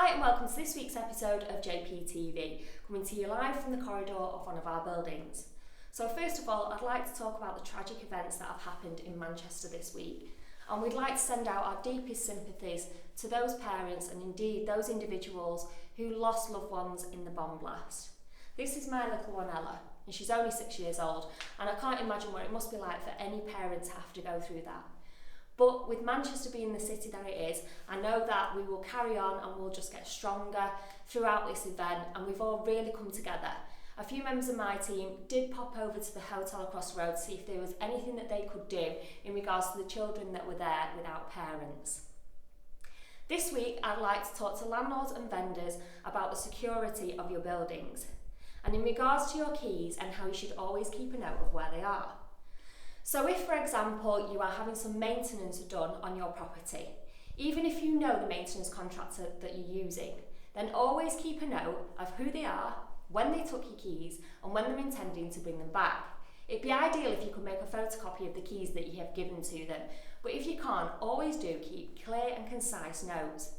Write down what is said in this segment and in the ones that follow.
Hi and welcome to this week's episode of JPTV, coming to you live from the corridor of one of our buildings. So first of all, I'd like to talk about the tragic events that have happened in Manchester this week. And we'd like to send out our deepest sympathies to those parents and indeed those individuals who lost loved ones in the bomb blast. This is my little one Ella, and she's only 6 years old, and I can't imagine what it must be like for any parent to have to go through that. But with Manchester being the city that it is, I know that we will carry on and we'll just get stronger throughout this event, and we've all really come together. A few members of my team did pop over to the hotel across the road to see if there was anything that they could do in regards to the children that were there without parents. This week, I'd like to talk to landlords and vendors about the security of your buildings, and in regards to your keys and how you should always keep a note of where they are. So if, for example, you are having some maintenance done on your property, even if you know the maintenance contractor that you're using, then always keep a note of who they are, when they took your keys, and when they're intending to bring them back. It'd be ideal if you could make a photocopy of the keys that you have given to them, but if you can't, always do keep clear and concise notes.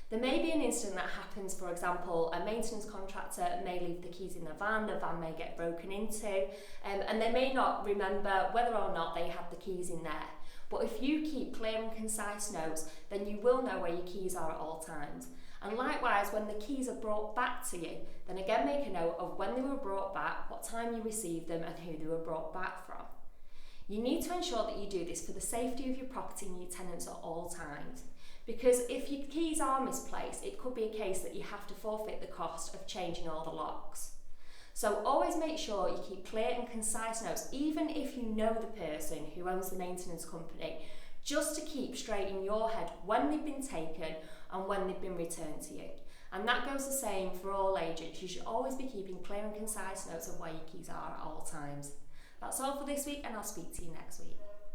There may be an incident that happens, for example, a maintenance contractor may leave the keys in the van may get broken into, and they may not remember whether or not they had the keys in there. But if you keep clear and concise notes, then you will know where your keys are at all times. And likewise, when the keys are brought back to you, then again make a note of when they were brought back, what time you received them, and who they were brought back from. You need to ensure that you do this for the safety of your property and your tenants at all times. Because if your keys are misplaced, it could be a case that you have to forfeit the cost of changing all the locks. So always make sure you keep clear and concise notes, even if you know the person who owns the maintenance company, just to keep straight in your head when they've been taken and when they've been returned to you. And that goes the same for all agents. You should always be keeping clear and concise notes of where your keys are at all times. That's all for this week, and I'll speak to you next week.